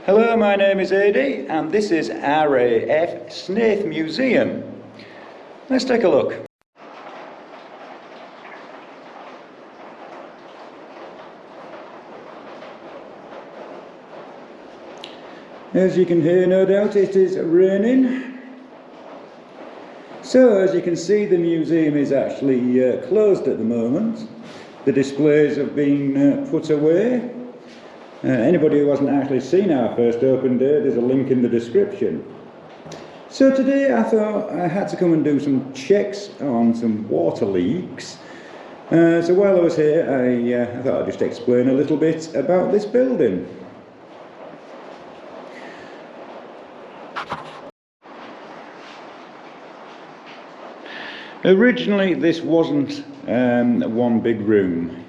Hello, my name is Adi and this is RAF Snaith Museum. Let's take a look. As you can hear, no doubt it is raining. So as you can see, the museum is actually closed at the moment. The displays have been put away. Anybody who hasn't actually seen our first open day, there's a link in the description. So today I thought I had to come and do some checks on some water leaks. So while I was here, I thought I'd just explain a little bit about this building. Originally this wasn't one big room.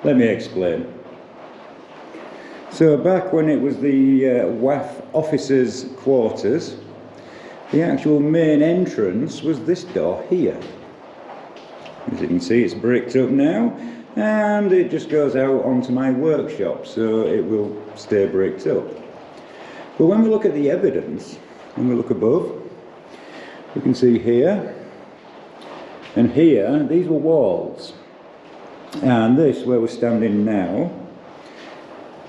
Let me explain. So back when it was the RAF officers' quarters, the actual main entrance was this door here. As you can see, it's bricked up now and it just goes out onto my workshop, so it will stay bricked up. But when we look at the evidence, when we look above, you can see here and here, these were walls, and this, where we're standing now,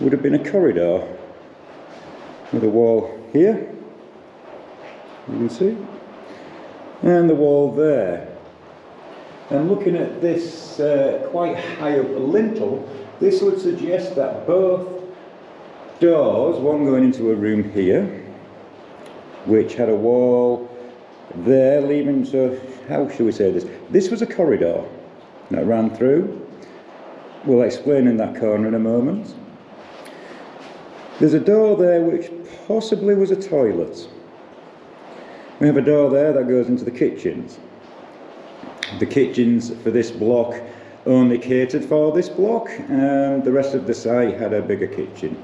would have been a corridor with a wall here, you can see, and the wall there. And looking at this quite high up lintel, this would suggest that both doors, one going into a room here, which had a wall there leaving, so how should we say this? This was a corridor that ran through. We'll explain in that corner in a moment. There's a door there which possibly was a toilet. We have a door there that goes into the kitchens. The kitchens for this block only catered for this block, and the rest of the site had a bigger kitchen.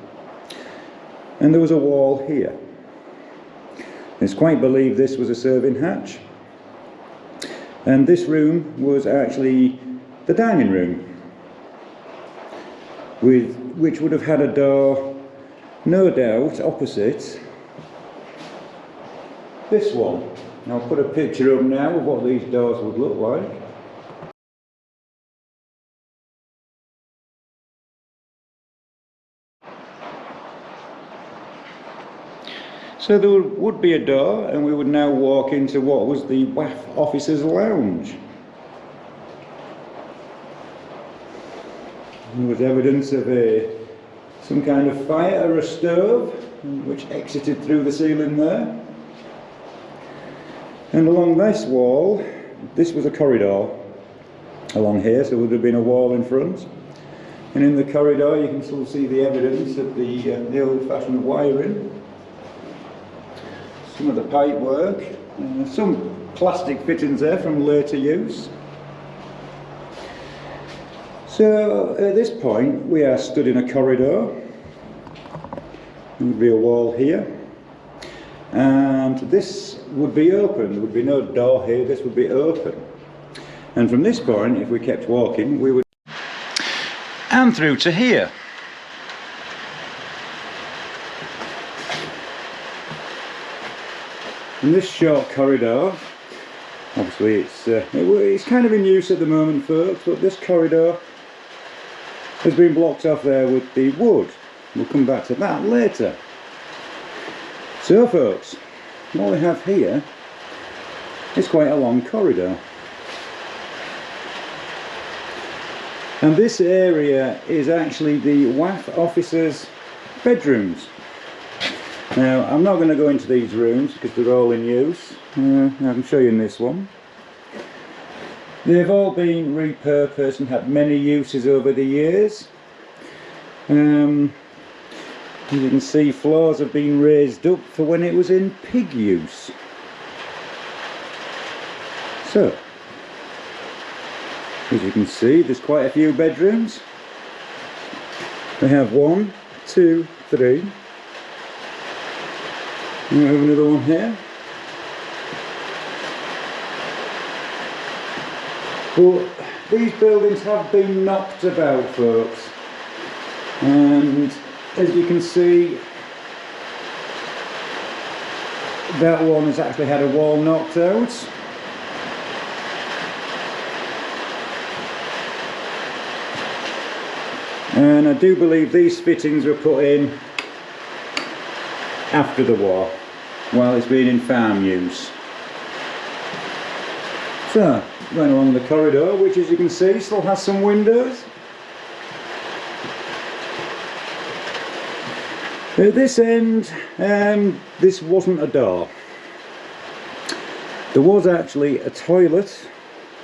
And there was a wall here. It's quite believed this was a serving hatch. And this room was actually the dining room, which would have had a door, no doubt, opposite this one. I'll put a picture up now of what these doors would look like. So there would be a door, and we would now walk into what was the RAF officers' lounge. There was evidence of some kind of fire or a stove, which exited through the ceiling there. And along this wall, this was a corridor along here, so there would have been a wall in front. And in the corridor you can still see the evidence of the old-fashioned wiring. Some of the pipe work, some plastic fittings there from later use. So at this point we are stood in a corridor. There would be a wall here, and this would be open. There would be no door here, this would be open. And from this point, if we kept walking, we would... and through to here. In this short corridor, obviously it's kind of in use at the moment, folks, but this corridor has been blocked off there with the wood. We'll come back to that later. So folks, what we have here is quite a long corridor. And this area is actually the RAF officers' bedrooms. Now, I'm not going to go into these rooms because they're all in use. I can show you in this one. They've all been repurposed and had many uses over the years. As you can see, floors have been raised up for when it was in pig use. So, as you can see, there's quite a few bedrooms. We have 1, 2, 3. We have another one here. But these buildings have been knocked about, folks, and as you can see, that one has actually had a wall knocked out. And I do believe these fittings were put in after the war, while it's been in farm use. So, going along the corridor, which as you can see still has some windows. At this end, this wasn't a door. There was actually a toilet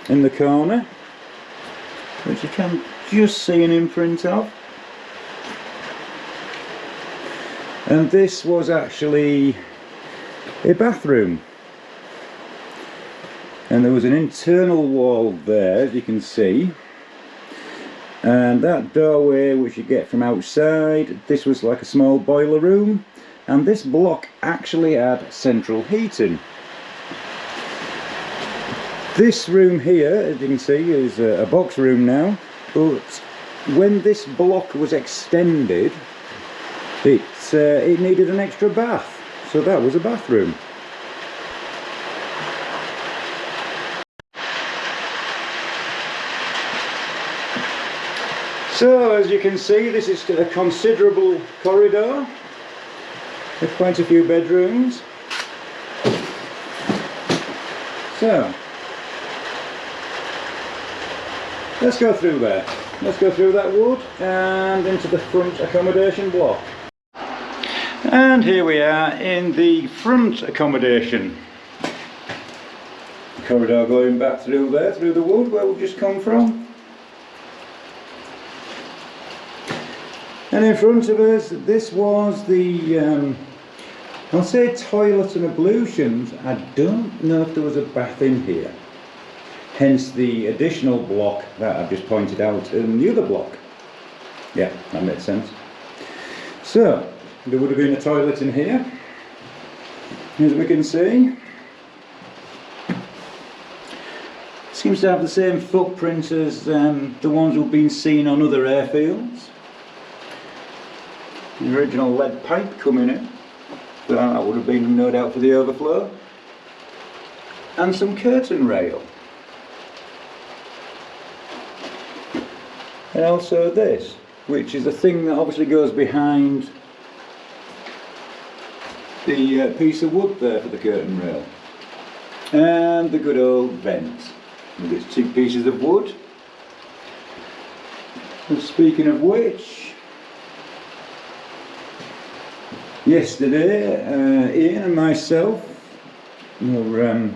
in the corner, which you can just see an imprint of. And this was actually a bathroom. And there was an internal wall there, as you can see. And that doorway, which you get from outside, this was like a small boiler room. And this block actually had central heating. This room here, as you can see, is a box room now. But when this block was extended, it needed an extra bath. So that was a bathroom. So, as you can see, this is a considerable corridor with quite a few bedrooms. So, let's go through there. Let's go through that wood and into the front accommodation block. And here we are in the front accommodation. Corridor going back through there, through the wood where we've just come from. And in front of us, this was the, I'll say toilet and ablutions. I don't know if there was a bath in here. Hence the additional block that I've just pointed out in the other block. Yeah, that makes sense. So, there would have been a toilet in here, as we can see. Seems to have the same footprint as the ones we've been seen on other airfields. The original lead pipe coming in, so that would have been no doubt for the overflow, and some curtain rail, and also this, which is a thing that obviously goes behind the piece of wood there for the curtain rail, and the good old vent with its two pieces of wood. And speaking of which, yesterday, Ian and myself were in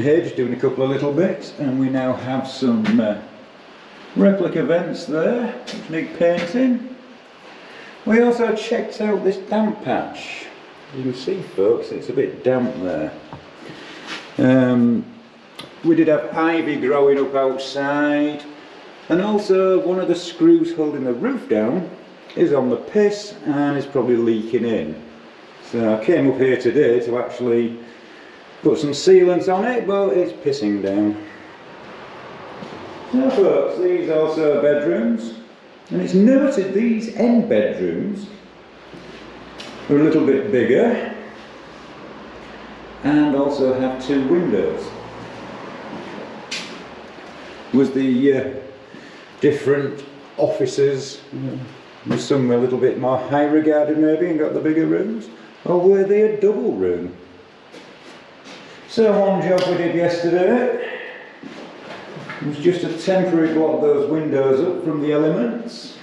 Hedge doing a couple of little bits, and we now have some replica vents there which need painting. We also checked out this damp patch. You can see, folks, it's a bit damp there. We did have ivy growing up outside, and also one of the screws holding the roof down is on the piss and is probably leaking in. So I came up here today to actually put some sealant on it, but it's pissing down. So folks, these are also bedrooms, and it's noted these end bedrooms are a little bit bigger and also have two windows. Was the different offices, was some a little bit more high regarded maybe and got the bigger rooms, or were they a double room? So one job we did yesterday was just to temporarily block those windows up from the elements,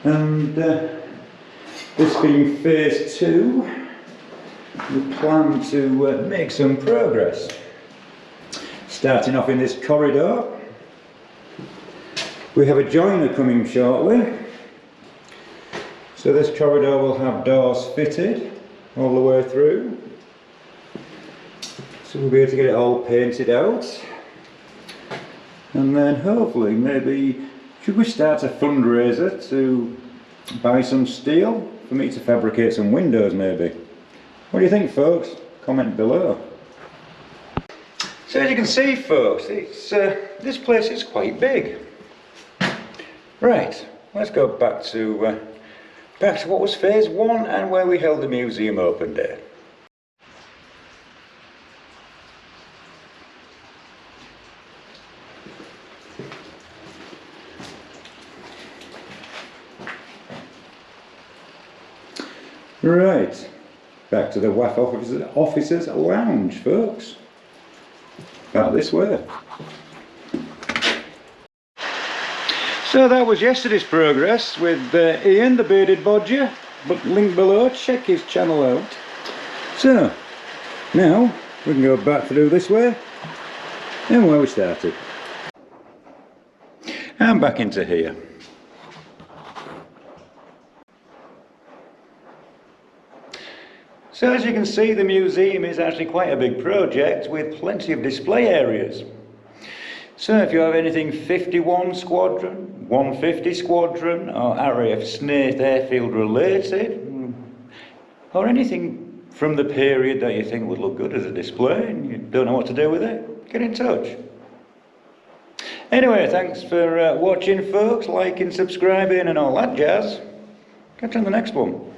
and this being phase 2, we plan to make some progress. Starting off in this corridor, we have a joiner coming shortly, so this corridor will have doors fitted all the way through, so we'll be able to get it all painted out, and then hopefully maybe should we start a fundraiser to buy some steel for me to fabricate some windows maybe. What do you think, folks? Comment below. So as you can see, folks, it's this place is quite big. Right, let's go back to back to what was phase 1 and where we held the museum open day. Right, back to the WAF officers lounge, folks. Back this way. So that was yesterday's progress with Ian, the bearded bodger, but link below, check his channel out. So, now we can go back through this way and where we started. And back into here. So as you can see, the museum is actually quite a big project with plenty of display areas. So if you have anything 51 Squadron, 150 Squadron or RAF Snaith airfield related, or anything from the period that you think would look good as a display and you don't know what to do with it, get in touch. Anyway, thanks for watching, folks, liking, subscribing and all that jazz. Catch you on the next one.